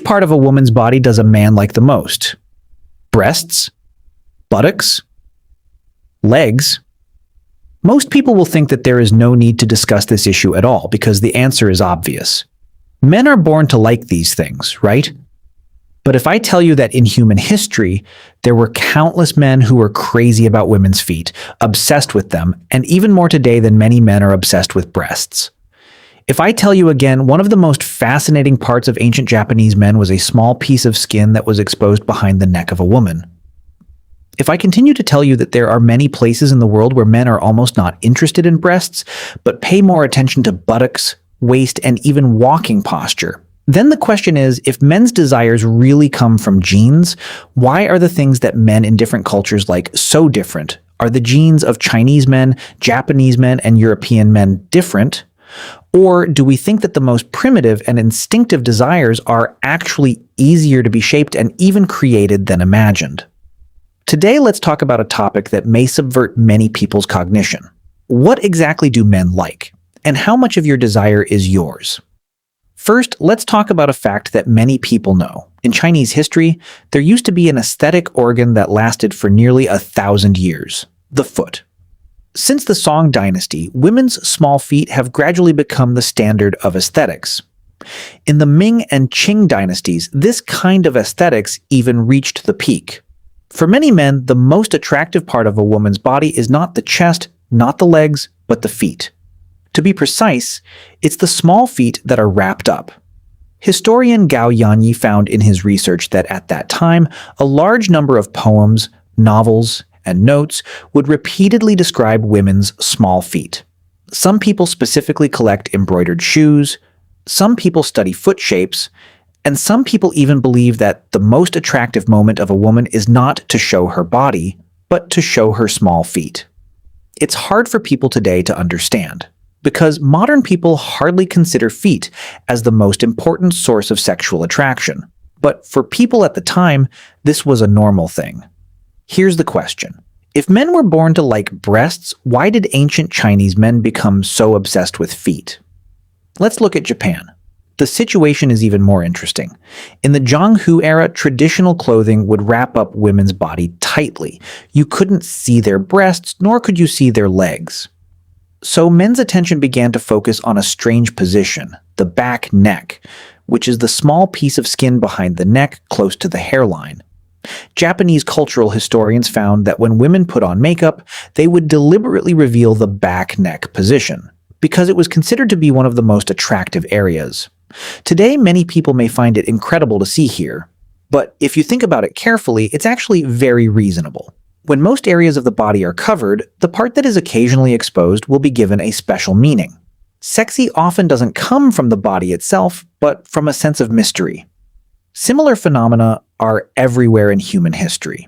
Which part of a woman's body does a man like the most? Breasts? Buttocks? Legs? Most people will think that there is no need to discuss this issue at all because the answer is obvious. Men are born to like these things, right? But if I tell you that in human history, there were countless men who were crazy about women's feet, obsessed with them, and even more today than many men are obsessed with breasts. If I tell you again, one of the most fascinating parts of ancient Japanese men was a small piece of skin that was exposed behind the neck of a woman. If I continue to tell you that there are many places in the world where men are almost not interested in breasts, but pay more attention to buttocks, waist, and even walking posture, then the question is, if men's desires really come from genes, why are the things that men in different cultures like so different? Are the genes of Chinese men, Japanese men, and European men different? Or do we think that the most primitive and instinctive desires are actually easier to be shaped and even created than imagined? Today, let's talk about a topic that may subvert many people's cognition. What exactly do men like? And how much of your desire is yours? First, let's talk about a fact that many people know. In Chinese history, there used to be an aesthetic organ that lasted for nearly 1,000 years: the foot. Since the Song dynasty, women's small feet have gradually become the standard of aesthetics. In the Ming and Qing dynasties, this kind of aesthetics even reached the peak. For many men, the most attractive part of a woman's body is not the chest, not the legs, but the feet. To be precise, it's the small feet that are wrapped up. Historian Gao Yanyi found in his research that at that time, a large number of poems, novels, and notes would repeatedly describe women's small feet. Some people specifically collect embroidered shoes, some people study foot shapes, and some people even believe that the most attractive moment of a woman is not to show her body, but to show her small feet. It's hard for people today to understand, because modern people hardly consider feet as the most important source of sexual attraction. But for people at the time, this was a normal thing. Here's the question. If men were born to like breasts, why did ancient Chinese men become so obsessed with feet? Let's look at Japan. The situation is even more interesting. In the Zhonghu era, traditional clothing would wrap up women's body tightly. You couldn't see their breasts, nor could you see their legs. So men's attention began to focus on a strange position, the back neck, which is the small piece of skin behind the neck close to the hairline. Japanese cultural historians found that when women put on makeup, they would deliberately reveal the back neck position, because it was considered to be one of the most attractive areas. Today, many people may find it incredible to see here, but if you think about it carefully, it's actually very reasonable. When most areas of the body are covered, the part that is occasionally exposed will be given a special meaning. Sexy often doesn't come from the body itself, but from a sense of mystery. Similar phenomena are everywhere in human history.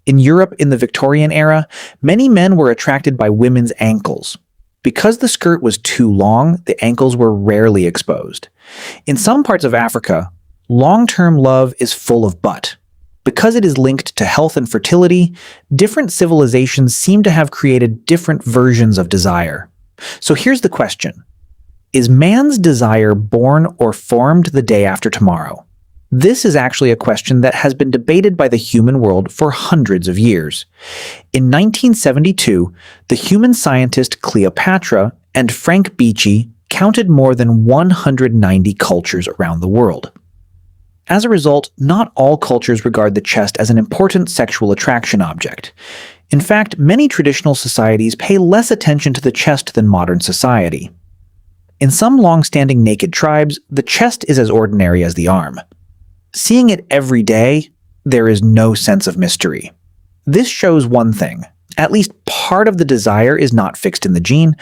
In Europe in the Victorian era, many men were attracted by women's ankles. Because the skirt was too long, the ankles were rarely exposed. In some parts of Africa, long-term love is full of butt. Because it is linked to health and fertility, different civilizations seem to have created different versions of desire. So here's the question. Is man's desire born or formed the day after tomorrow? This is actually a question that has been debated by the human world for hundreds of years. In 1972, the human scientist Cleopatra and Frank Beechey counted more than 190 cultures around the world. As a result, not all cultures regard the chest as an important sexual attraction object. In fact, many traditional societies pay less attention to the chest than modern society. In some long-standing naked tribes, the chest is as ordinary as the arm. Seeing it every day, there is no sense of mystery. This shows one thing. At least part of the desire is not fixed in the gene,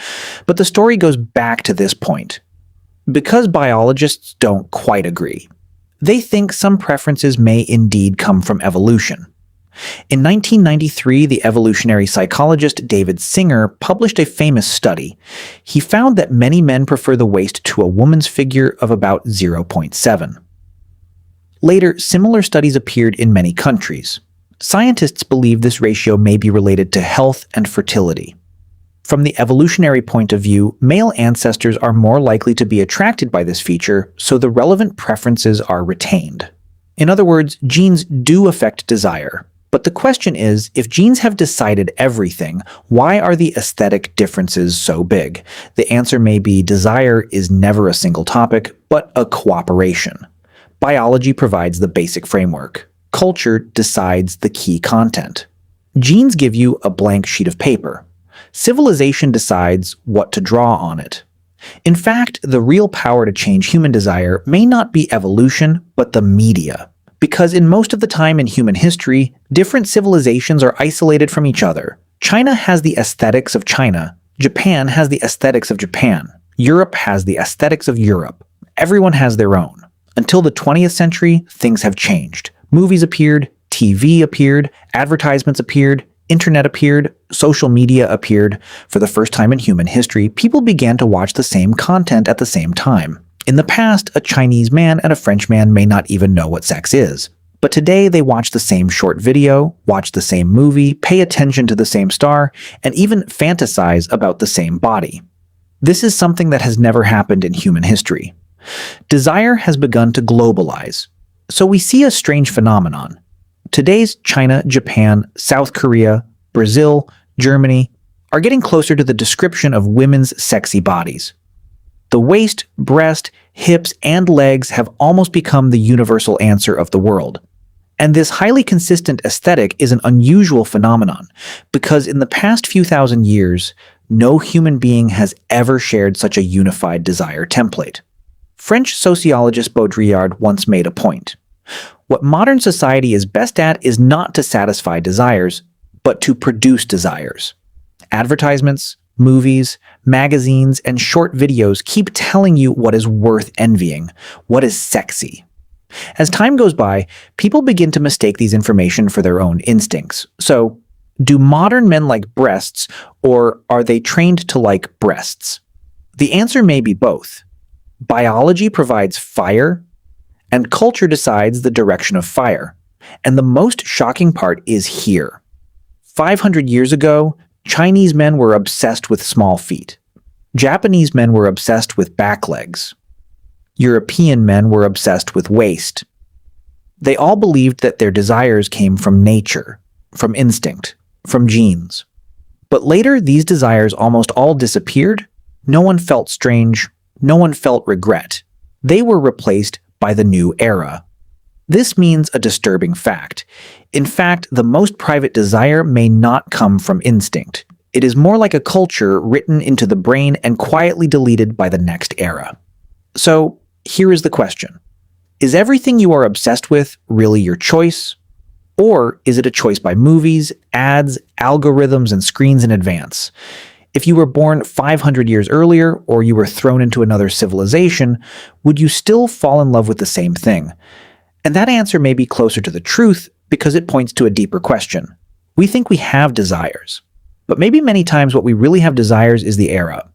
but the story goes back to this point. Because biologists don't quite agree. They think some preferences may indeed come from evolution. In 1993, the evolutionary psychologist David Singer published a famous study. He found that many men prefer the waist to a woman's figure of about 0.7. Later, similar studies appeared in many countries. Scientists believe this ratio may be related to health and fertility. From the evolutionary point of view, male ancestors are more likely to be attracted by this feature, so the relevant preferences are retained. In other words, genes do affect desire. But the question is, if genes have decided everything, why are the aesthetic differences so big? The answer may be desire is never a single topic, but a cooperation. Biology provides the basic framework. Culture decides the key content. Genes give you a blank sheet of paper. Civilization decides what to draw on it. In fact, the real power to change human desire may not be evolution, but the media. Because in most of the time in human history, different civilizations are isolated from each other. China has the aesthetics of China. Japan has the aesthetics of Japan. Europe has the aesthetics of Europe. Everyone has their own. Until the 20th century, things have changed. Movies appeared, TV appeared, advertisements appeared, internet appeared, social media appeared. For the first time in human history, people began to watch the same content at the same time. In the past, a Chinese man and a French man may not even know what sex is. But today they watch the same short video, watch the same movie, pay attention to the same star, and even fantasize about the same body. This is something that has never happened in human history. Desire has begun to globalize. So we see a strange phenomenon. Today's China, Japan, South Korea, Brazil, Germany are getting closer to the description of women's sexy bodies. The waist, breast, hips, and legs have almost become the universal answer of the world. And this highly consistent aesthetic is an unusual phenomenon, because in the past few thousand years, no human being has ever shared such a unified desire template. French sociologist Baudrillard once made a point. What modern society is best at is not to satisfy desires, but to produce desires. Advertisements, movies, magazines, and short videos keep telling you what is worth envying, what is sexy. As time goes by, people begin to mistake these information for their own instincts. So, do modern men like breasts, or are they trained to like breasts? The answer may be both. Biology provides fire, and culture decides the direction of fire. And the most shocking part is here. 500 years ago, Chinese men were obsessed with small feet. Japanese men were obsessed with back legs. European men were obsessed with waist. They all believed that their desires came from nature, from instinct, from genes. But later, these desires almost all disappeared. No one felt strange. No one felt regret. They were replaced by the new era. This means a disturbing fact. In fact, the most private desire may not come from instinct. It is more like a culture written into the brain and quietly deleted by the next era. So, here is the question. Is everything you are obsessed with really your choice? Or is it a choice by movies, ads, algorithms, and screens in advance? If you were born 500 years earlier, or you were thrown into another civilization, would you still fall in love with the same thing? And that answer may be closer to the truth because it points to a deeper question. We think we have desires, but maybe many times what we really have desires is the era.